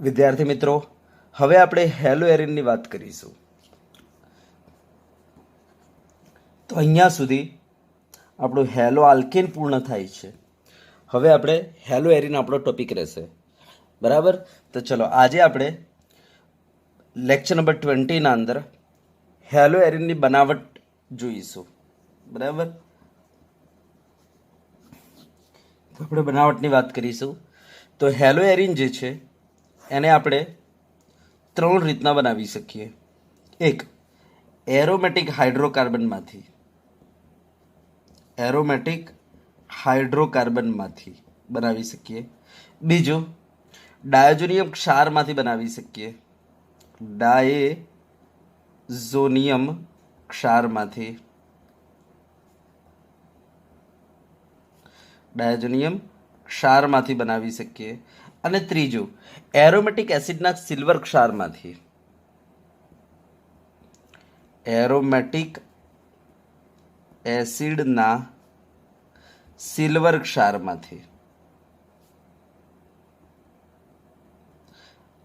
વિદ્યાર્થી મિત્રો, હવે આપણે હેલો એરિનની વાત કરીશું. તો અહીંયા સુધી આપણું હેલો આલ્કેન પૂર્ણ થાય છે. હવે આપણે હેલો એરિન આપણો ટોપિક રહેશે. બરાબર? તો ચલો આજે આપણે લેક્ચર નંબર 20ના અંદર હેલો એરિનની બનાવટ જોઈશું. બરાબર? તો આપણે બનાવટની વાત કરીશું. તો હેલો એરિન જે છે એને આપણે 3 રીતના બનાવી શકીએ. એક, એરોમેટિક હાઇડ્રોકાર્બનમાંથી બનાવી શકીએ. બીજું, ડાયઝોનિયમ ક્ષારમાંથી બનાવી શકીએ. ડાયઝોનિયમ ક્ષારમાંથી બનાવી શકીએ. અને ત્રીજું, એરોમેટિક એસિડના સિલ્વર ક્ષારમાંથી. એરોમેટિક એસિડના સિલ્વર ક્ષારમાંથી.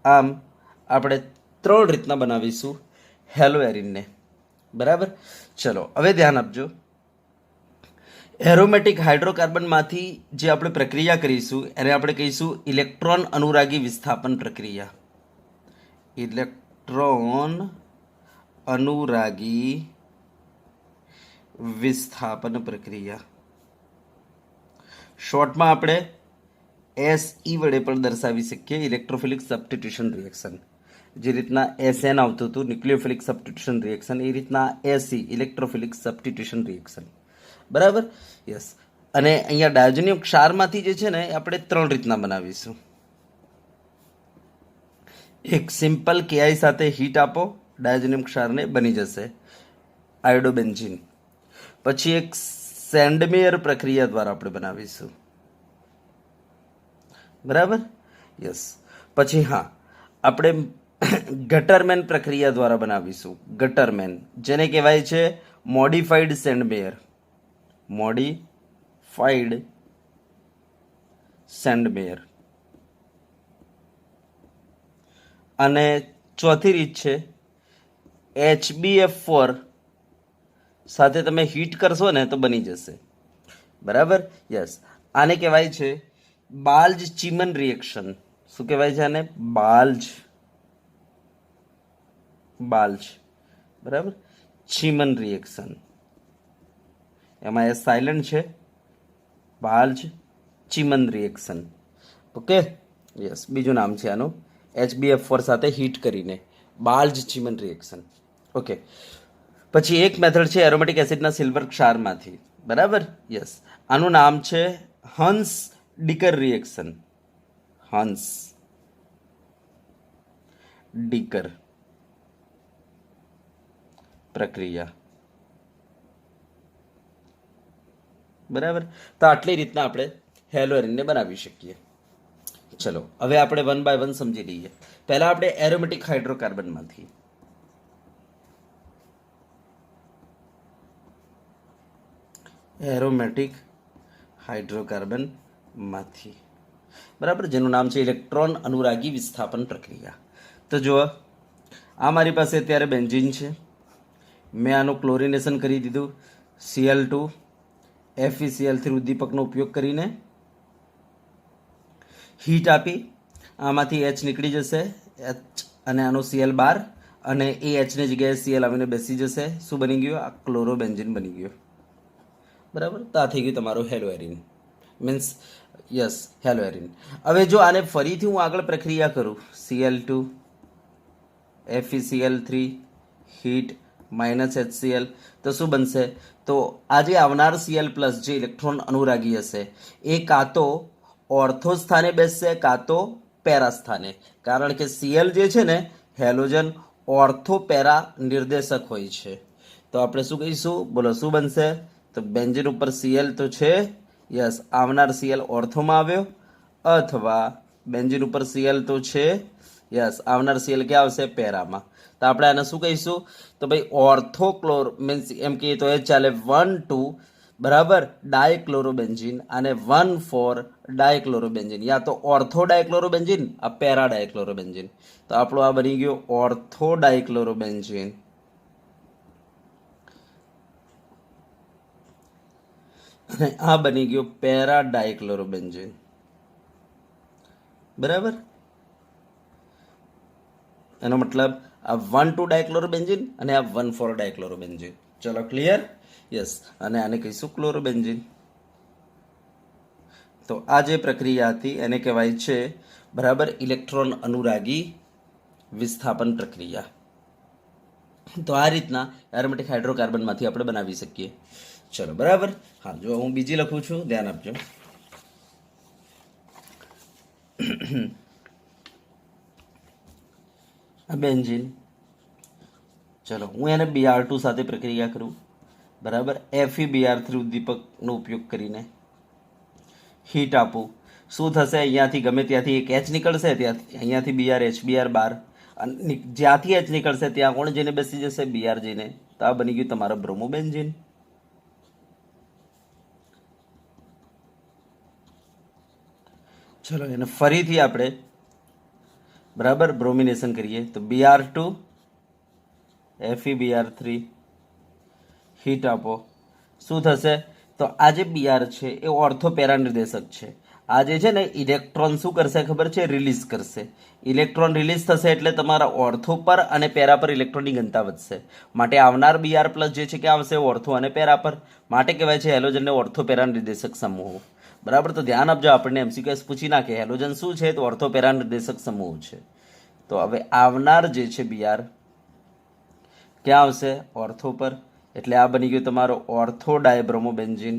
આમ આપણે 3 રીતના બનાવીશું હેલો એરિનને. બરાબર? ચલો હવે ધ્યાન આપજો. એરોમેટિક હાઇડ્રોકાર્બનમાંથી જે આપણે પ્રક્રિયા કરીશું એને આપણે કહીશું ઇલેક્ટ્રોન અનુરાગી વિસ્થાપન પ્રક્રિયા. ઇલેક્ટ્રોન અનુરાગી વિસ્થાપન પ્રક્રિયા. શોર્ટમાં આપણે SE વડે પણ દર્શાવી શકીએ, ઇલેક્ટ્રોફિલિક સબસ્ટિટ્યુશન રિએક્શન. જે રીતના SN આવતું હતું ન્યુક્લિયોફિલિક સબસ્ટિટ્યુશન રિએક્શન, એ રીતના SE ઇલેક્ટ્રોફિલિક સબસ્ટિટ્યુશન રિએક્શન. બરાબર? યસ. અને અહીંયા ડાયઝોનિયમ ક્ષારમાંથી જે છે ને એ આપણે 3 રીતના બનાવીશું. એક, સિમ્પલ KI સાથે હીટ આપો, ડાયઝોનિયમ ક્ષારને બની જશે આયોડોબેન્ઝીન. પછી એક સેન્ડમેયર પ્રક્રિયા દ્વારા આપણે બનાવીશું. બરાબર? યસ. પછી આપણે ગટરમેન પ્રક્રિયા દ્વારા બનાવીશું. ગટરમેન, જેને કહેવાય છે મોડિફાઈડ સેન્ડમેયર. અને ચોથી રીત છે HBF4 સાથે તમે હીટ કરશો ને તો બની જશે. બરાબર? યસ. આને કહેવાય છે બાલ્જ ચીમન રિએક્શન. શું કહેવાય છે આને? બાલ્જ. બરાબર? ચીમન રિએક્શન. એમાં એ સાયલન્ટ છે. બાલ્જ ચીમન રિએક્શન. ઓકે? યસ. બીજું નામ છે આનું, HBF4 સાથે હીટ કરીને બાલ્જ ચીમન રિએક્શન. ઓકે. પછી એક મેથડ છે એરોમેટિક એસિડના સિલ્વર ક્ષારમાંથી. બરાબર? યસ. આનું નામ છે હન્સ ડીકર રિએક્શન. હન્સ ડીકર પ્રક્રિયા. બરાબર? તો આટલી રીતના આપણે હેલો એરિનને બનાવી શકીએ. ચલો હવે આપણે 1 by 1 સમજી લઈએ. પહેલા આપણે એરોમેટિક હાઇડ્રોકાર્બનમાંથી. બરાબર? જેનું નામ છે ઇલેક્ટ્રોન અનુરાગી વિસ્થાપન પ્રક્રિયા. તો જુઓ, આ મારી પાસે અત્યારે બેન્ઝીન છે. મેં આનું ક્લોરિનેશન કરી દીધું Cl2 FeCl3 ઉદ્દીપકનો ઉપયોગ કરીને. હીટ આપી, આમાંથી H નીકળી જશે, H અને આનો Cl બાર, અને એ Hની જગ્યાએ Cl આવીને બેસી જશે. શું બની ગયું? આ ક્લોરોબેન્ઝીન બની ગયું. બરાબર? તો આ થઈ ગયું તમારું hello arene. Means yes, hello arene. હવે જો આને ફરીથી હું આગળ પ્રક્રિયા કરું, Cl2 FeCl3 હીટ -HCl, તો શું બનશે? તો આ જે આવનાર Cl પ્લસ જે ઇલેક્ટ્રોન અનુરાગી હશે એ કાં તો ઓર્થો સ્થાને બેસશે કાં તો પેરા સ્થાને. કારણ કે Cl જે છે ને હેલોજન ઓર્થો પેરા નિર્દેશક હોય છે. તો આપણે શું કહીશું? બોલો શું બનશે? તો બેન્ઝીન ઉપર Cl તો છે, યસ, આવનાર Cl ઓર્થોમાં આવ્યો, અથવા બેન્ઝીન ઉપર Cl તો છે, યસ, આવનાર Cl ક્યાં આવશે? પેરામાં. તો આપણે આને શું કહીશું? તો ભાઈ ઓર્થોક્લોર મીન્સ એમ કહીએ તો એ ચાલે 1 2 બરાબર, ડાયક્લોરોબેન્ઝીન અને 1,4 ડાયક્લોરોબેન્ઝીન, યા તો ઓર્થો ડાયક્લોરોબેન્ઝીન, આ પેરા ડાયક્લોરોબેન્ઝીન. તો આપણો આ બની ગયો ઓર્થો ડાયક્લોરોબેન્ઝીન અને આ બની ગયો પેરા ડાયક્લોરોબેન્ઝીન. બરાબર, એનો મતલબ આ 1,2 ડાયક્લોરોબેન્ઝીન અને આ 1,4 ડાયક્લોરોબેન્ઝીન. ચલો ક્લિયર? યસ. અને આને કહીશું ક્લોરોબેન્ઝીન. તો આ જે પ્રક્રિયા હતી એને કહેવાય છે બરાબર ઇલેક્ટ્રોન અનુરાગી વિસ્થાપન પ્રક્રિયા. તો આ રીતના એરોમેટિક હાઇડ્રોકાર્બનમાંથી આપણે બનાવી શકીએ. ચલો બરાબર. હા, જો હું બીજી લખું છું, ધ્યાન આપજો. આ બેન્ઝીન, ચલો હું એને Br2 સાથે પ્રક્રિયા કરું. બરાબર, FeBr3 ઉદ્દીપકનો ઉપયોગ કરીને હીટ આપું. શું થશે? અહીંયાથી ગમે ત્યાંથી એક H નીકળશે, ત્યાંથી અહીંયાથી Br HBr બાર, જ્યાંથી H નીકળશે ત્યાં કોણ જઈને બેસી જશે? Br જઈને. તો આ બની ગયું તમારો બ્રોમોબેન્ઝીન. ચલો એને ફરીથી આપણે બરાબર બ્રોમિનેશન કરીએ. તો Br2 FeBr3 હીટ આપો. શું થશે? તો આ જે Br છે એ ઓર્થોપેરા નિર્દેશક છે. આ જે છે ને ઇલેક્ટ્રોન શું કરશે ખબર છે? રિલીઝ કરશે. ઇલેક્ટ્રોન રિલીઝ થશે એટલે તમારા ઓર્થો પર અને પેરા પર ઇલેક્ટ્રોનની ઘનતા વધશે. માટે આવનાર Br પ્લસ જે છે કે આવશે ઓર્થો અને પેરા પર. માટે કહેવાય છે હેલોજનને ઓર્થોપેરા નિર્દેશક સમૂહ. બરાબર, તો ધ્યાન આપજો, આપણને MCQS પૂછી નાખે હેલોજન શું છે? તો ઓર્થોપેરા નિર્દેશક સમૂહ છે. તો હવે આવનાર જે છે Br ક્યાં આવશે? ઓર્થો પર. એટલે આ બની ગયું તમારો ઓર્થો ડાયબ્રોમોબેન્ઝીન.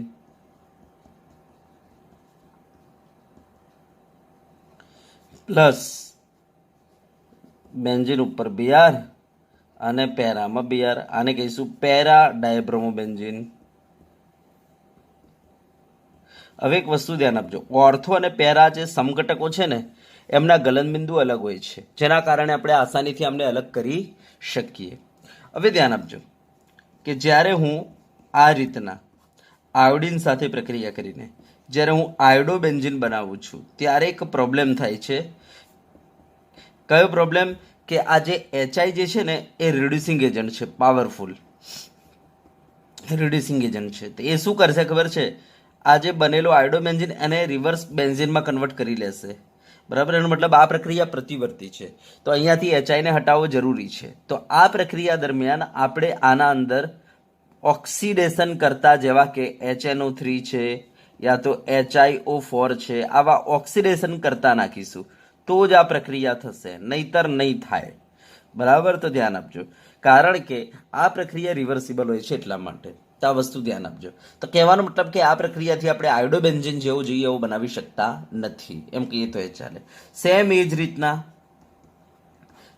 પ્લસ બેન્ઝીન ઉપર Br અને પેરામાં Br. આને કહીશું પેરા ડાયબ્રોમોબેન્ઝીન. હવે એક વસ્તુ ધ્યાન આપજો, ઓર્થો અને પેરા જે સમઘટકો છે ને એમના ગલનબિંદુ અલગ હોય છે, જેના કારણે આપણે આસાનીથી આમને અલગ કરી શકીએ. હવે ધ્યાન આપજો કે જ્યારે હું આ રીતના આયોડિન સાથે પ્રક્રિયા કરીને જ્યારે હું આયોડોબેન્ઝીન બનાવું છું ત્યારે એક પ્રોબ્લેમ થાય છે. કયો પ્રોબ્લેમ? કે આ જે HI જે છે ને એ રિડ્યુસિંગ એજન્ટ છે, પાવરફુલ રિડ્યુસિંગ એજન્ટ છે. તો એ શું કરશે ખબર છે? આ જે બનેલો આયોડોબેન્ઝીન એને રિવર્સ બેન્ઝીનમાં કન્વર્ટ કરી લેશે. બરાબર, એનો મતલબ આ પ્રક્રિયા પ્રતિવર્તી છે. તો અહીંયાથી HI ને હટાવવો જરૂરી છે. તો આ પ્રક્રિયા દરમિયાન આપણે આના અંદર ઓક્સિડેશન કરતા જેવા કે HNO3 છે યા તો HiO4 છે, આવા ઓક્સિડેશન કરતા નાખીશું તો જ આ પ્રક્રિયા થશે, નહીતર નહીં થાય. બરાબર, તો ધ્યાન આપજો, કારણ કે આ પ્રક્રિયા રિવર્સિબલ હોય છે એટલા માટે. તો આ વસ્તુ ધ્યાન આપજો. તો કહેવાનો મતલબ કે આ પ્રક્રિયાથી આપણે આયોડોબેન્ઝીન જેવું જોઈએ એવું બનાવી શકતા નથી, એમ કહીએ તો એ ચાલે. સેમ એ જ રીતના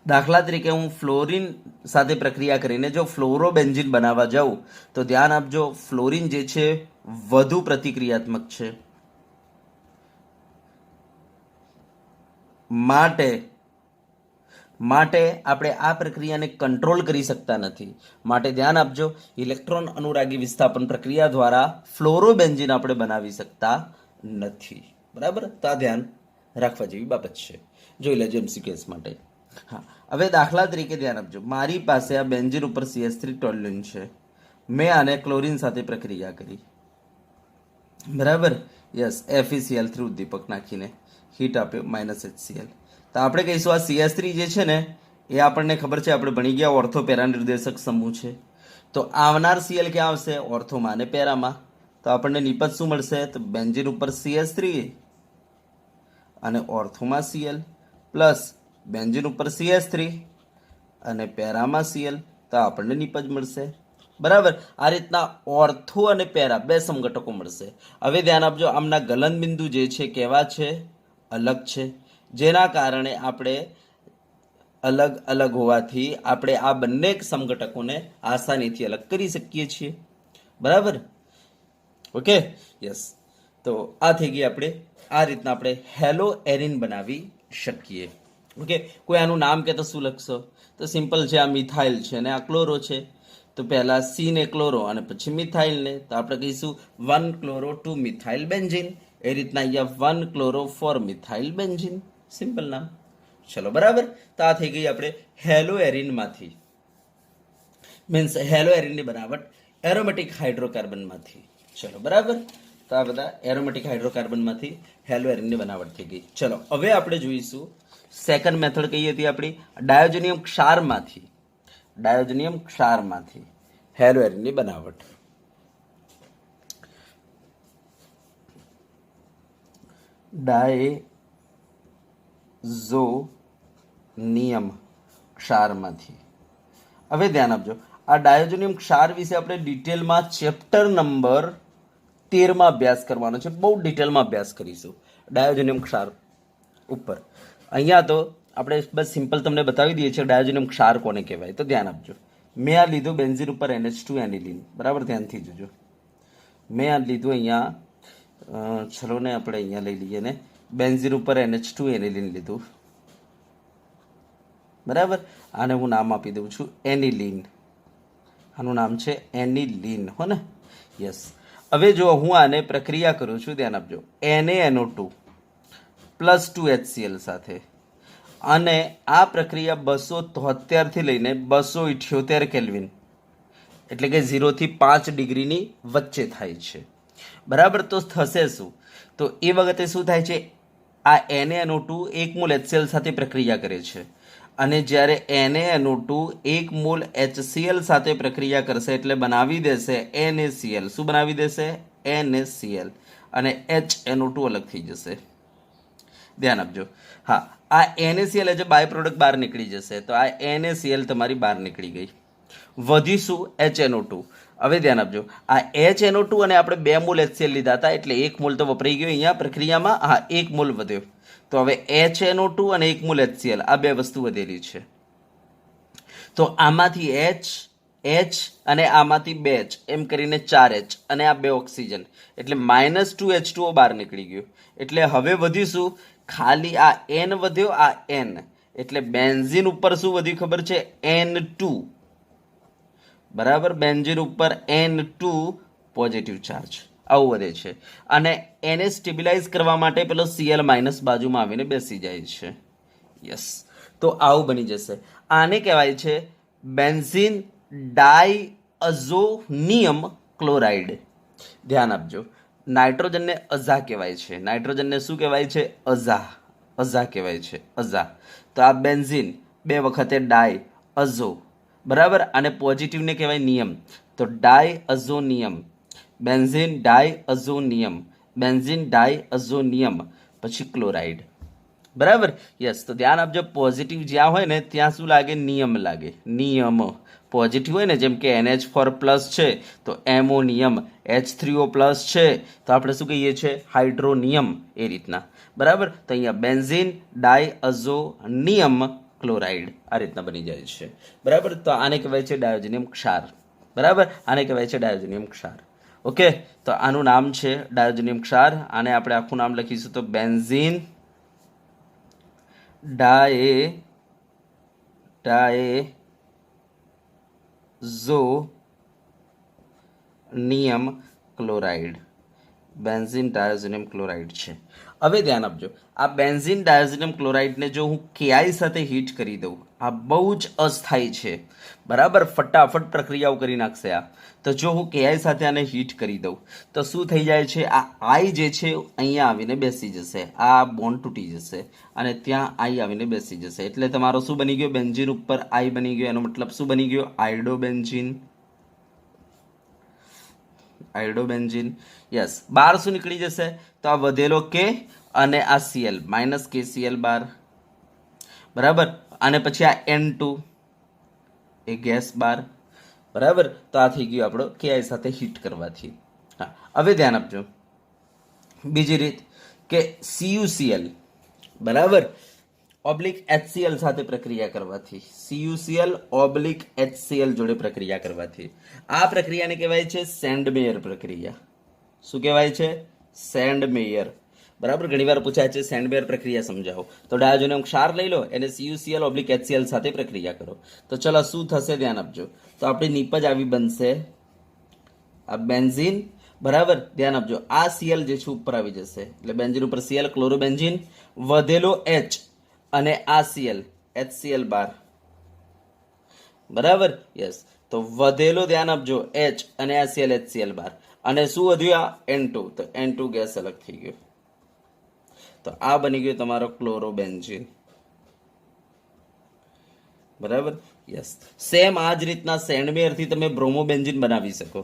દાખલા તરીકે હું ફ્લોરિન સાથે પ્રક્રિયા કરીને જો ફ્લોરોબેન્ઝીન બનાવવા જાઉં તો ધ્યાન આપજો, ફ્લોરિન જે છે વધુ પ્રતિક્રિયાત્મક છે. માટે આપણે આ પ્રક્રિયાને કંટ્રોલ કરી શકતા નથી. માટે ધ્યાન આપજો, ઇલેક્ટ્રોન અનુરાગી વિસ્થાપન પ્રક્રિયા દ્વારા ફ્લોરોબેન્ઝીન આપણે બનાવી શકતા નથી. બરાબર, તો આ ધ્યાન રાખવા જેવી બાબત છે. જોઈ લેજો MCQS માટે. હા, હવે દાખલા તરીકે ધ્યાન આપજો, મારી પાસે આ બેન્ઝીન ઉપર CH3 ટોલ્યુન છે. મેં આને ક્લોરીન સાથે પ્રક્રિયા કરી. બરાબર, યસ, FeCl3 ઉદ્દીપક નાખીને હીટ આપ્યો -HCl. તો આપણે કહીશું આ CH3 જે છે ને એ આપણને ખબર છે, આપણે ભણી ગયા ઓર્થોપેરા નિર્દેશક સમૂહ છે. તો આવનાર Cl ક્યાં આવશે? ઓર્થોમાં અને પેરામાં. તો આપણને નિપજ શું મળશે? તો બેન્ઝીન ઉપર CH3 અને ઓર્થોમાં Cl પ્લસ બેન્ઝીન ઉપર CH3 અને પેરામાં Cl. તો આપણને નિપજ મળશે. બરાબર, આ રીતના ઓર્થો અને પેરા બે સમઘટકો મળશે. હવે ધ્યાન આપજો, આમના ગલનબિંદુ જે છે કેવા છે? અલગ છે, જેના કારણે આપણે અલગ અલગ હોવાથી આપણે આ બંને સમઘટકોને આસાનીથી અલગ કરી શકીએ છીએ. બરાબર, ઓકે, યસ. તો આ થઈ ગઈ આપણે આ રીતના આપણે હેલો એરિન બનાવી શકીએ. ઓકે, કોઈ આનું નામ કે તો શું લખશો? તો સિમ્પલ છે, આ મિથાઇલ છે અને આ ક્લોરો છે. તો પહેલા સી ને ક્લોરો અને પછી મિથાઇલ ને, તો આપણે કહીશું 1 ક્લોરો 2 મિથાઇલ બેન્ઝીન. એ રીતના અહીંયા 1 ક્લોરો 4 મિથાઇલ બેન્ઝીન. સિમ્પલ નામ. ચલો બરાબર. તો આ થઈ ગઈ આપણે હેલો એરિનમાંથી, મીન્સ હેલો એરિનની બનાવટ એરોમેટિક હાઇડ્રોકાર્બનમાંથી. ચલો બરાબર. તો આ બધા એરોમેટિક હાઇડ્રોકાર્બનમાંથી હેલો એરિનની બનાવટ થઈ ગઈ. ચલો હવે આપણે જોઈશું સેકન્ડ મેથડ કઈ હતી આપણી, ડાયોજેનિયમ ક્ષારમાંથી. ડાયોજેનિયમ ક્ષારમાંથી હેલો એરિનની બનાવટ. ડાયઝોનિયમ ક્ષારમાંથી. હવે ધ્યાન આપજો, આ ડાયોજેનિયમ ક્ષાર વિશે આપણે ડિટેલમાં ચેપ્ટર નંબર 13 માં અભ્યાસ કરવાનો છે. બહુ ડિટેલમાં અભ્યાસ કરીશું ડાયોજેનિયમ ક્ષાર ઉપર. અહીંયા તો આપણે બસ સિમ્પલ તમને બતાવી દઈએ છીએ ડાયોજેનિયમ ક્ષાર કોને કહેવાય. તો ધ્યાન આપજો, મેં આ લીધું બેન્ઝીન ઉપર NH2 એનિલિન. બરાબર, ધ્યાનથી જોજો. મેં આ લીધું અહીંયા, ચલો ને આપણે અહીંયા લઈ લઈએ ને, બેન્ઝીન ઉપર NH2 એનિલિન લીધું. બરાબર, આને હું નામ આપી દઉં છું એનિલિન. આનું નામ છે એનિલિન, હો ને? યસ. હવે જો હું આને પ્રક્રિયા કરું છું, ધ્યાન આપજો, NaNO2 પ્લસ 2HCl સાથે, અને આ પ્રક્રિયા 273 થી લઈને 278 કેલ્વિન એટલે કે 0 થી 5 ડિગ્રીની વચ્ચે થાય છે. બરાબર. તો થશે શું? તો એ વખતે શું થાય છે, આ NaNO2 1 મોલ HCl સાથે પ્રક્રિયા કરે છે, અને જ્યારે NaNO2 1 મોલ HCl સાથે પ્રક્રિયા કરશે એટલે બનાવી દેશે NaCl. શું બનાવી દેશે? NaCl. અને HNO2 અલગ થઈ જશે. ધ્યાન આપજો. હા, આ NaCl જે બાય પ્રોડક્ટ બહાર નીકળી જશે, તો આ NaCl તમારી બહાર નીકળી ગઈ. વધીશું HNO2. હવે ધ્યાન આપજો, આ HNO2 અને આપણે 2 મોલ HCl લીધા હતા એટલે 1 મોલ તો વપરાઈ ગયો અહીંયા પ્રક્રિયામાં. હા, 1 મોલ વધ્યો. તો હવે HNO2 અને 1 મોલ HCl આ બે વસ્તુ વધેલી છે. તો આમાંથી H અને આમાંથી 2H એમ કરીને 4H અને આ 2 ઓક્સિજન એટલે -2H2O બહાર નીકળી ગયું. એટલે હવે વધીશું ખાલી આ N વધ્યો, આ N એટલે બેન્ઝીન ઉપર શું વધ્યું ખબર છે? N2. બરાબર, બેન્ઝીન ઉપર N2 પોઝિટિવ ચાર્જ આવું વધે છે. અને એને સ્ટેબિલાઇઝ કરવા માટે પેલો Cl માઇનસ બાજુમાં આવીને બેસી જાય છે. યસ. તો આવું બની જશે. આને કહેવાય છે બેન્ઝીન ડાયઅઝોનિયમ ક્લોરાઇડ. ધ્યાન આપજો, નાઇટ્રોજનને અઝા કહેવાય છે. નાઇટ્રોજનને શું કહેવાય છે? અઝા. અઝા કહેવાય છે, અઝા. તો આ બેન્ઝીન 2 વખતે ડાયઅઝો. બરાબર, અને પોઝિટિવને કહેવાય નિયમ. તો ડાયઅઝોનિયમ, બેન્ઝીન ડાયઅઝોનિયમ, બેન્ઝીન ડાયઅઝોનિયમ, પછી ક્લોરાઇડ. બરાબર. યસ. તો ધ્યાન આપજો, પોઝિટિવ જ્યાં હોય ને ત્યાં શું લાગે? નિયમ લાગે. નિયમ. પોઝિટિવ હોય ને, જેમ કે NH4 પ્લસ છે તો એમોનિયમ, H3O પ્લસ છે તો આપણે શું કહીએ છીએ? હાઇડ્રોનિયમ. એ રીતના. બરાબર. તો અહીંયા બેન્ઝીન ડાયઅઝોનિયમ ક્લોરાઇડ આ રીતના બની જાય છે. બરાબર. તો આને કહેવાય છે ડાયોજેનિયમ ક્ષાર. બરાબર, આને કહેવાય છે ડાયોજેનિયમ ક્ષાર. ઓકે, તો આનું નામ છે ડાયોજેનિયમ ક્ષાર. આને આપણે આખું નામ લખીશું તો benzene diazonium chloride. Benzene diazonium chloride છે. હવે ધ્યાન આપજો, આ બેન્ઝીન ડાયોઝોનિયમ ક્લોરાઇડને જો હું Ki સાથે હીટ કરી દઉં, આ બહુ જ અસ્થાયી છે. બરાબર, ફટાફટ પ્રક્રિયાઓ કરી નાખશે આ. તો જો હું Ki સાથે આને હીટ કરી દઉં તો શું થઈ જાય છે? આ I જે છે અહીંયા આવીને બેસી જશે, આ બોન્ડ તૂટી જશે અને ત્યાં I આવીને બેસી જશે. એટલે તમારો શું બની ગયો? બેન્ઝીન ઉપર I બની ગયો. એનો મતલબ શું બની ગયો? આઇડોબેન્ઝીન. આઇડોબેન્ઝીન. યસ. બહાર શું નીકળી જશે? તો આ વધેલો K અને આ Cl -KCl બાર. બરાબર. અને પછી આ N2 એ ગેસ બાર. બરાબર. તો આ થઈ ગયું આપણો Ki સાથે હીટ કરવાથી. હા, હવે ધ્યાન આપજો, બીજી રીત કે CuCl બરાબર ઓબ્લિક HCl સાથે પ્રક્રિયા કરવાથી. CuCl ઓબ્લિક HCl જોડે પ્રક્રિયા કરવાથી આ પ્રક્રિયાને કહેવાય છે સેન્ડમેયર પ્રક્રિયા. શું કહેવાય છે? સેન્ડમેયર. બરાબર, ઘણીવાર પૂછાય છે સેન્ડબેર પ્રક્રિયા સમજાવો. તો ડાયોજોનિયમ ક્ષાર લઈ લો, એને CuCl ઓબ્લિક HCl સાથે પ્રક્રિયા કરો. તો ચલો શું થશે ધ્યાન આપજો. તો આપણી નીપજ આવી બનશે આ બેન્ઝીન. બરાબર, ધ્યાન આપજો, આ Cl જે છે ઉપર આવી જશે, એટલે બેન્ઝીન ઉપર Cl, ક્લોરોબેન્ઝીન, વધેલો H અને આ Cl, HCl બાર. બરાબર, યસ. તો વધેલો ધ્યાન આપજો H અને આ Cl, HCl બાર. અને શું વધ્યું? આ N2. તો N2 ગેસ અલગ થઈ ગયો. તો આ બની ગયો તમારો ક્લોરોબેન્ઝીન. બરાબર, યસ. સેમ આ જ રીતના સેન્ડમેયર થી તમે બ્રોમોબેન્ઝીન બનાવી શકો.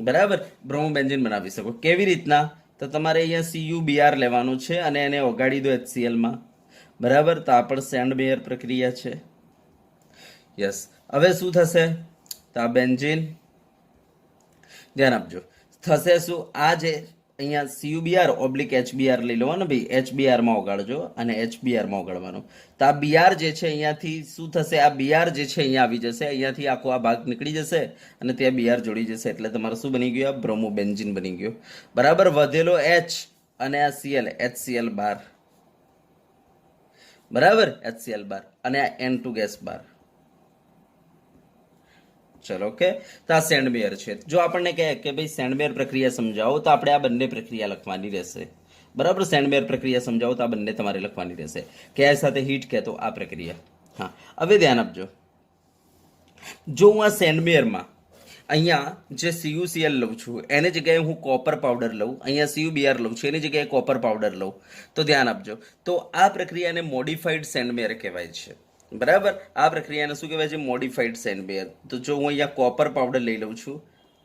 બરાબર, બ્રોમોબેન્ઝીન બનાવી શકો. કેવી રીતના? તો તમારે અહીંયા CuBr લેવાનું છે અને એને ઓગાળી દો HCl માં. બરાબર, તો આ પણ સેન્ડમેયર પ્રક્રિયા છે. યસ. હવે શું થશે? તો આ બેન્ઝીન, ધ્યાન આપજો, થશે શું? આ જે અહીંયા CuBr ઓબ્લિક HBr લઈ લેવાનું ભાઈ, HBr માં ઓગાળજો અને HBr માં ઓગાળવાનું. તો આ Br જે છે અહીંયાથી શું થશે? આ Br જે છે અહીંયા આવી જશે, અહીંયાથી આખો આ ભાગ નીકળી જશે અને ત્યાં Br જોડી જશે, એટલે તમારે શું બની ગયું? આ બ્રોમોબેન્ઝીન બની ગયું. બરાબર, વધેલો H અને આ Cl, HCl બાર. બરાબર, HCl બાર અને આ N2 ગેસ બાર. ચલો, ઓકે. તો આ સેન્ડમેયર છે. જો આપણને કહે કે ભાઈ સેન્ડમેયર પ્રક્રિયા સમજાવો, તો આપણે આ બંને પ્રક્રિયા લખવાની રહેશે. બરાબર, સેન્ડમેયર પ્રક્રિયા સમજાવો તો આ બંને તમારે લખવાની રહેશે. કયા સાથે? હીટ કહેતો આ પ્રક્રિયા. હા, હવે ધ્યાન આપજો, જો હું આ સેન્ડમેયરમાં અહીંયા જે CuCl લઉં છું એની જગ્યાએ હું કોપર પાવડર લઉં, અહીંયા CuBr લઉં છું એની જગ્યાએ કોપર પાવડર લઉં, તો ધ્યાન આપજો, તો આ પ્રક્રિયાને મોડિફાઈડ સેન્ડમેયર કહેવાય છે. બરાબર, આ પ્રક્રિયાને શું કહેવાય છે? મોડિફાઈડ સેન્ડમેયર. તો જો હું અહીંયા કોપર પાવડર લઈ લઉં છું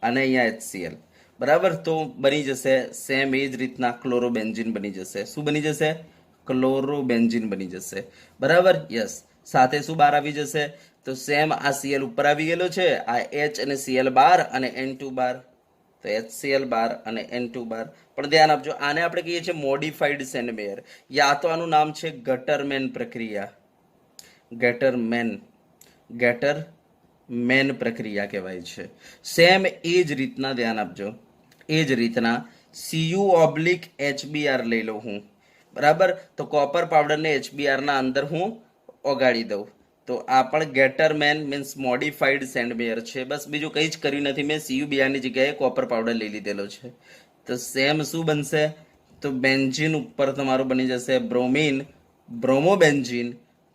અને અહીંયા HCl, બરાબર, તો બની જશે સેમ એ જ રીતના ક્લોરોબેન્ઝીન બની જશે. શું બની જશે? ક્લોરોબેન્ઝીન બની જશે. બરાબર, યસ. સાથે શું બહાર આવી જશે? તો સેમ આ Cl ઉપર આવી ગયેલો છે, આ H અને Cl બાર અને N2 બાર, તો HCl બાર અને N2 બાર. પણ ધ્યાન આપજો, આને આપણે કહીએ છીએ મોડિફાઈડ સેન્ડમેયર, યા તો આનું નામ છે ગટરમેન પ્રક્રિયા. ગેટરમેન પ્રક્રિયા કહેવાય છે. સેમ એ જ રીતના ધ્યાન આપજો, એ જ રીતના Cu ઓબ્લિક HBr લઈ લઉં હું. બરાબર, તો કોપર પાવડરને HBr ના અંદર હું ઓગાળી દઉં, તો આ પણ ગેટરમેન મીન્સ મોડિફાઈડ સેન્ડમેયર છે. બસ બીજું કંઈ જ કર્યું નથી, મેં CuBr ની જગ્યાએ કોપર પાવડર લઈ લીધેલો છે. તો સેમ શું બનશે? તો બેન્ઝીન ઉપર તમારું બની જશે બ્રોમીન, બ્રોમોબેન્ઝીન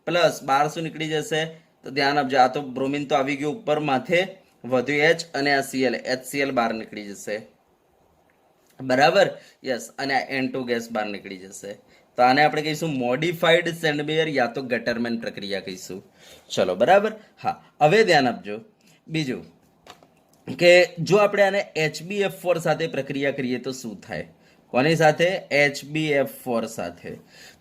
પ્લસ બાર શું નીકળી જશે? તો ધ્યાન આપજો, આ તો બ્રોમીન તો આવી ગયું ઉપર, માથે વધ્યું H અને આ Cl, HCl બાર નીકળી જશે. બરાબર, યસ. અને આ N2 ગેસ બાર નીકળી જશે. તો આને આપણે કહીશું મોડિફાઈડ સેન્ડમેયર યા તો ગટરમેન પ્રક્રિયા કહીશું. ચલો, બરાબર. હા, હવે ધ્યાન આપજો બીજું કે જો આપણે આને HbF4 સાથે પ્રક્રિયા કરીએ તો શું થાય? કોની સાથે? HbF4 સાથે.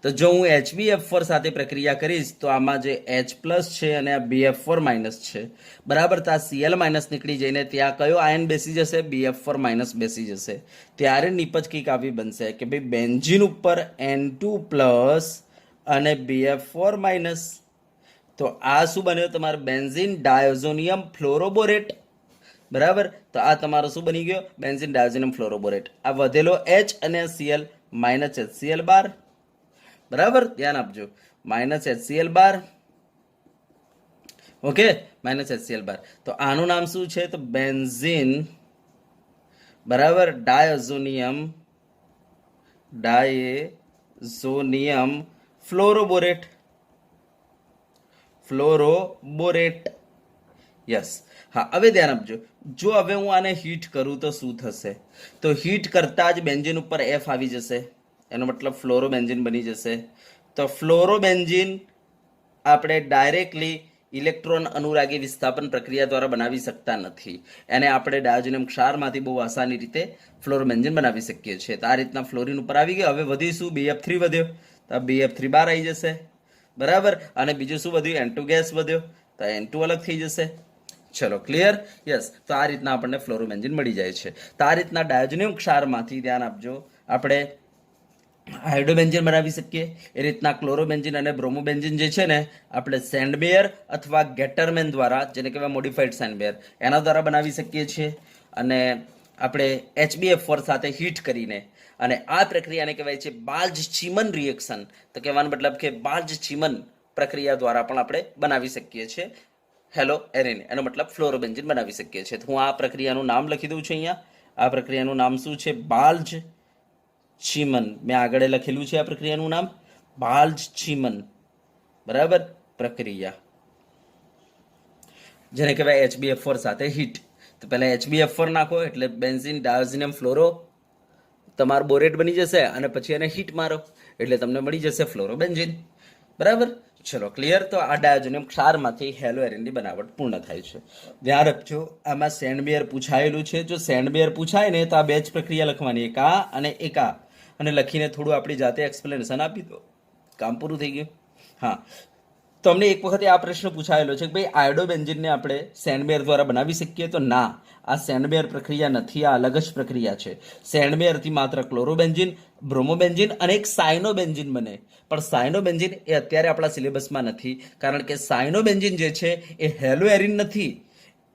તો જો હું HbF4 સાથે પ્રક્રિયા કરીશ તો આમાં જે H પ્લસ છે અને આ BF4 માઇનસ છે, બરાબર, તો આ Cl માઇનસ નીકળી જઈને ત્યાં કયો આયન બેસી જશે? BF4 માઇનસ બેસી જશે. ત્યારે નિપજ કંઈક આવી બનશે કે ભાઈ બેન્ઝીન ઉપર N2 પ્લસ અને BF4 માઇનસ. તો આ શું બન્યો? તમારું બેન્ઝીન ડાયોઝોનિયમ ફ્લોરોબોરેટ. બરાબર, તો આ તમારો શું બની ગયો? બેન્ઝીન ડાયોઝોનિયમ ફ્લોરોબોરેટ. આ વધેલો H અને Cl માઇનસ HCl બાર. બરાબર, ધ્યાન આપજો, માઇનસ HCl બાર. ઓકે, માઇનસ HCl બાર. તો આનું નામ શું છે? તો બેન્ઝીન, બરાબર, ડાયોઝોનિયમ ફ્લોરોબોરેટ. યસ. હા, હવે ધ્યાન આપજો, જો હવે હું આને હીટ કરું તો શું થશે? તો હીટ કરતા જ બેન્ઝીન ઉપર F આવી જશે, એનો મતલબ ફ્લોરોબેન્ઝીન બની જશે. તો ફ્લોરોબેન્ઝીન આપણે ડાયરેક્ટલી ઇલેક્ટ્રોન અનુરાગી વિસ્થાપન પ્રક્રિયા દ્વારા બનાવી શકતા નથી. એને આપણે ડાયોજોનિયમ ક્ષારમાંથી બહુ આસાની રીતે ફ્લોરોબેન્ઝીન બનાવી શકીએ છીએ. તો આ રીતના ફ્લોરિન ઉપર આવી ગયો. હવે વધીશું BF3 વધ્યો, તો આ BF3 બાર આવી જશે. બરાબર, અને બીજું શું વધ્યું? N2 ગેસ વધ્યો, તો N2 અલગ થઈ જશે. ચલો, ક્લિયર? યસ. તો આ રીતના આપણને ફ્લોરોબેન્ઝીન મળી જાય છે. તો આ રીતના ડાયોજોનિયમ ક્ષારમાંથી ધ્યાન આપજો આપણે હાઇડ્રોબેન્ઝીન બનાવી શકીએ. એ રીતના ક્લોરોબેન્ઝીન અને બ્રોમોબેન્ઝીન જે છે ને આપણે સેન્ડમેયર અથવા ગેટરમેન દ્વારા, જેને કહેવાય મોડિફાઈડ સેન્ડમેયર, એના દ્વારા બનાવી શકીએ છીએ. અને આપણે HbF4 સાથે હીટ કરીને, અને આ પ્રક્રિયાને કહેવાય છે બાલ્જ-ચીમન રિએક્શન. તો કહેવાનો મતલબ કે બાલ્જ-ચીમન પ્રક્રિયા દ્વારા પણ આપણે બનાવી શકીએ છીએ હેલો એરિન, એનો મતલબ ફ્લોરોબેન્ઝીન બનાવી શકીએ છીએ. તો હું આ પ્રક્રિયાનું નામ લખી દઉં છું અહીંયા. આ પ્રક્રિયાનું નામ શું છે? બાલ્જ-ચીમન. મેં આગળ લખેલું છે આ પ્રક્રિયાનું નામ બાલ્જ-ચીમન, બરાબર, પ્રક્રિયા, જેને કહેવાય HbF4 સાથે હીટ. તો પહેલા HbF4 નાખો એટલે બેન્ઝીન ડાયોઝિનમ ફ્લોરો તમારો બોરેટ બની જશે, અને પછી એને હીટ મારો એટલે તમને મળી જશે ફ્લોરોબેન્ઝીન, બરાબર. ચલો ક્લિયર. તો આ ડાયોઝિનમ ક્ષારમાંથી હેલો એરિનની બનાવટ પૂર્ણ થાય છે. ધ્યાન રાખજો, આમાં સેન્ડબેર પૂછાયેલું છે. જો સેન્ડબેર પૂછાય ને તો આ બે જ પ્રક્રિયા લખવાની, એક આ અને એક આ, અને લખીને થોડું આપણી જાતે એક્સપ્લેનેશન આપી દો, કામ પૂરું થઈ ગયું. હા, તમને એક વખતે આ પ્રશ્ન પૂછાયેલો છે કે ભાઈ આયોડોબેન્ઝીનને આપણે સેન્ડબેર દ્વારા બનાવી શકીએ? તો ના, આ સેન્ડબેર પ્રક્રિયા નથી, આ અલગ જ પ્રક્રિયા છે. સેન્ડબેરથી માત્ર ક્લોરોબેન્ઝીન, બ્રોમોબેન્ઝીન અને એક સાયનોબેન્ઝીન બને. પણ સાયનોબેન્ઝીન એ અત્યારે આપણા સિલેબસમાં નથી, કારણ કે સાયનોબેન્ઝીન જે છે એ હેલો એરિન નથી,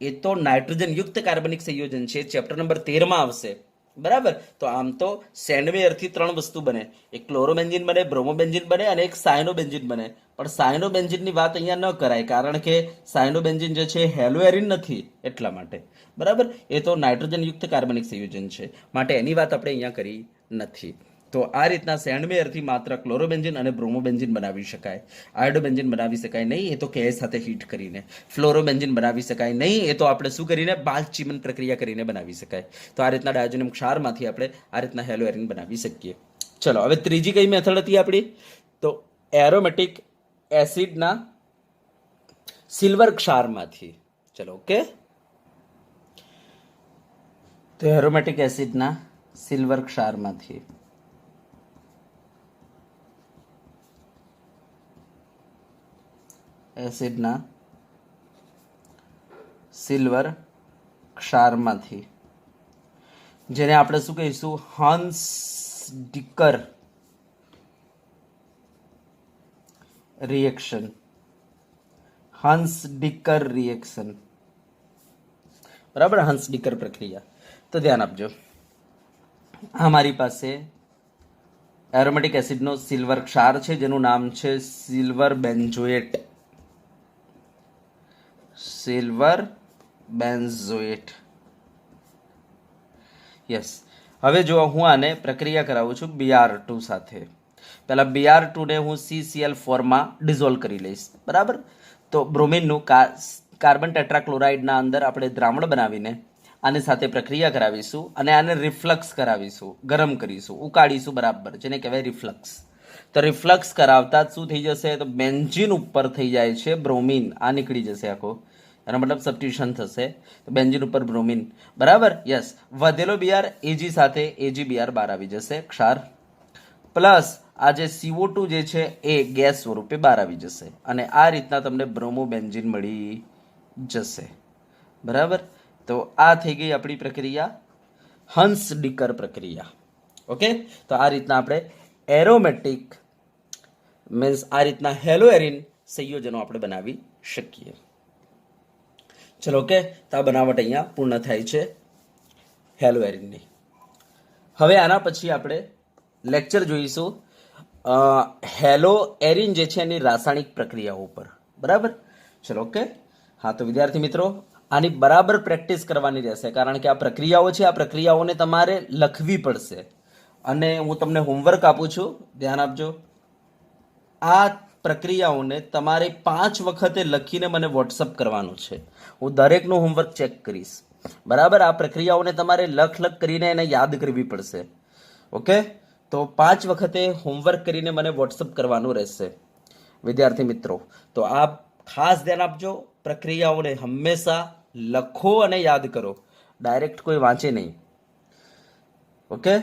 એ તો નાઇટ્રોજન યુક્ત કાર્બનિક સંયોજન છે. ચેપ્ટર નંબર 13 આવશે, બરાબર. તો આમ તો સેન્ડબેરથી 3 વસ્તુ બને, એક ક્લોરોબેન્ઝીન બને, બ્રોમોબેન્ઝીન બને અને એક સાયનોબેન્ઝીન બને. પણ સાયનોબેન્ઝીનની વાત અહીંયા ન કરાય, કારણ કે સાયનોબેન્ઝીન જે છે હેલો એરિન નથી, એટલા માટે, બરાબર. એ તો નાઇટ્રોજનયુક્ત કાર્બનિક સંયોજન છે, માટે એની વાત આપણે અહીંયા કરી નથી. તો આ રીતના સેન્ડબેરથી માત્ર ક્લોરોબેન્ઝીન અને બ્રોમોબેન્ઝીન બનાવી શકાય. આયોડોબેન્ઝીન બનાવી શકાય નહીં, એ તો કે સાથે હીટ કરીને. ફ્લોરોબેન્ઝીન બનાવી શકાય નહીં, એ તો આપણે શું કરીને બાલ્જ-ચીમન પ્રક્રિયા કરીને બનાવી શકાય. તો આ રીતના ડાયોઝિનમ ક્ષારમાંથી આપણે આ રીતના હેલો એરિન બનાવી શકીએ. ચલો, હવે ત્રીજી કઈ મેથડ હતી આપણી? તો એરોમેટિક એસિડના સિલ્વર ક્ષારમાંથી. ચલો, ઓકે. તો એરોમેટિક એસિડના સિલ્વર ક્ષારમાંથી એસિડના સિલ્વર ક્ષારમાંથી, જેને આપણે શું કહીશું? હન્સ-ડીકર રિએક્શન. હન્સ-ડીકર રિએક્શન, બરાબર, હન્સ-ડીકર પ્રક્રિયા. તો ધ્યાન આપજો, આ મારી પાસે એરોમેટિક એસિડનો સિલ્વર ક્ષાર છે, જેનું નામ છે silver benzoate. Silver benzoate, yes. હવે જો હું આને પ્રક્રિયા કરાવું છું Br2 સાથે. પહેલા Br2 ને હું CCl4 માં ડિઝોલ્વ કરી લઈશ, બરાબર. તો બ્રોમિનનું કાર્બન ટેટ્રાક્લોરાઇડના અંદર આપણે દ્રાવણ બનાવીને આની સાથે પ્રક્રિયા કરાવીશું, અને આને રિફ્લક્સ કરાવીશું, ગરમ કરીશું, ઉકાળીશું, બરાબર, જેને કહેવાય રિફ્લક્સ. તો રિફ્લક્સ કરાવતા જ શું થઈ જશે? તો બેન્ઝીન ઉપર થઈ જાય છે બ્રોમિન, આ નીકળી જશે આખો, એનો મતલબ સબસ્ટિટ્યુશન થશે. તો બેન્ઝીન ઉપર બ્રોમિન, બરાબર, યસ. વધેલો Br Ag સાથે AgBr બહાર આવી જશે, ક્ષાર, પ્લસ આ જે CO2 જે છે એ ગેસ સ્વરૂપે બહાર આવી જશે, અને આ રીતના તમને બ્રોમોબેન્ઝીન મળી જશે, બરાબર. તો આ થઈ ગઈ આપણી પ્રક્રિયા હન્સ-ડીકર પ્રક્રિયા, ઓકે. તો આ રીતના આપણે એરોમેટિક મીન્સ આ રીતના હેલો એરિન સંયોજનો આપણે બનાવી શકીએ. ચલો, ઓકે. તો આ બનાવટ અહીંયા પૂર્ણ થાય છે હેલો એરિનની. હવે આના પછી આપણે લેક્ચર જોઈશું હેલો એરિન જે છે એની રાસાયણિક પ્રક્રિયાઓ ઉપર, બરાબર. ચલો, ઓકે. હા, તો વિદ્યાર્થી મિત્રો, આની બરાબર પ્રેક્ટિસ કરવાની રહેશે, કારણ કે આ પ્રક્રિયાઓ છે, આ પ્રક્રિયાઓને તમારે લખવી પડશે. અને હું તમને હોમવર્ક આપું છું, ધ્યાન આપજો. આ પ્રક્રિયાઓને તમારે 5 વખતે લખીને મને વોટ્સઅપ કરવાનું છે. હું દરેકનું હોમવર્ક ચેક કરીશ, બરાબર. આ પ્રક્રિયાઓને તમારે લખ કરીને એને યાદ કરવી પડશે, ઓકે. તો 5 વખતે હોમવર્ક કરીને મને વોટ્સઅપ કરવાનું રહેશે વિદ્યાર્થી મિત્રો. તો આ ખાસ ધ્યાન આપજો, પ્રક્રિયાઓને હંમેશા લખો અને યાદ કરો, ડાયરેક્ટ કોઈ વાંચે નહીં, ઓકે.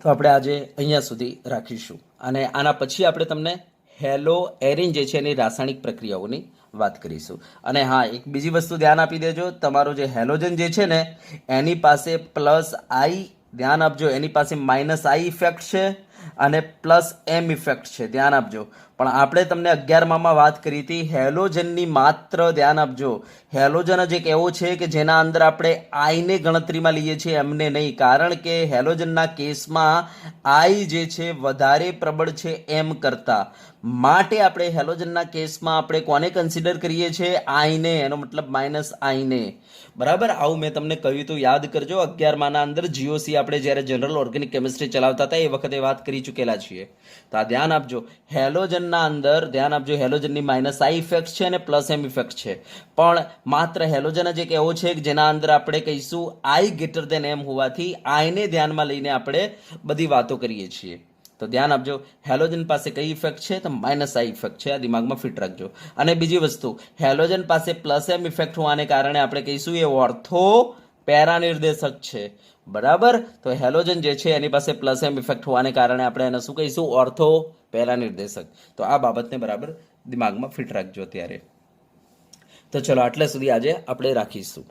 તો આપણે આજે અહીંયા સુધી રાખીશું, અને આના પછી આપણે તમને હેલો એરિન જે છે એની રાસાયણિક પ્રક્રિયાઓની વાત કરીશું. અને હા, એક બીજી વસ્તુ ધ્યાન આપી દેજો, તમારો જે હેલોજન જે છે ને એની પાસે પ્લસ આઈ, ધ્યાન આપજો, એની પાસે -I ઇફેક્ટ છે, અને પ્લસ એમ ઇફેક્ટ છે, ધ્યાન આપજો. પણ આપણે તમને 11માં વાત કરી હતી હેલોજનની, માત્ર ધ્યાન આપજો, હેલોજન જ એક એવો છે કે જેના અંદર આપણે આઈને ગણતરીમાં લઈએ છીએ, એમને નહીં. કારણ કે હેલોજનના કેસમાં આઈ જે છે વધારે પ્રબળ છે એમ કરતા, માટે આપણે હેલોજનના કેસમાં આપણે કોને કન્સિડર કરીએ છીએ? આઈને, એનો મતલબ માઇનસ આઈને. બરાબર, આવું મેં તમને કહ્યું હતું, યાદ કરજો. 11માના અંદર જીઓસી આપણે જ્યારે જનરલ ઓર્ગેનિક કેમિસ્ટ્રી ચલાવતા હતા એ વખતે વાત કરી ચૂકેલા છીએ. તો આ ધ્યાન આપજો, હેલોજનના અંદર ધ્યાન આપજો, હેલોજનની માઇનસ આઈ ઇફેક્ટ છે અને પ્લસ એમ ઇફેક્ટ છે. પણ માત્ર હેલોજન જ એક એવો છે કે જેના અંદર આપણે કહીશું આઈ ગ્રેટર દેન એમ હોવાથી આઈને ધ્યાનમાં લઈને આપણે બધી વાતો કરીએ છીએ. તો ધ્યાન આપજો, હેલોજન પાસે કઈ ઇફેક્ટ છે? તો માઇનસ આઈ ઇફેક્ટ છે. આ દિમાગમાં ફિટ રાખજો. અને બીજી વસ્તુ, હેલોજન પાસે પ્લસ એમ ઇફેક્ટ હોવાને કારણે આપણે કહીશું એ ઓર્થો પેરાનિર્દેશક છે. બરાબર, તો હેલોજન જે છે એની પાસે પ્લસ એમ ઇફેક્ટ હોવાને કારણે આપણે એને શું કહીશું? ઓર્થો પેરાનિર્દેશક. તો આ બાબતને બરાબર દિમાગમાં ફિટ રાખજો અત્યારે. તો ચલો, આટલા સુધી આજે આપણે રાખીશું.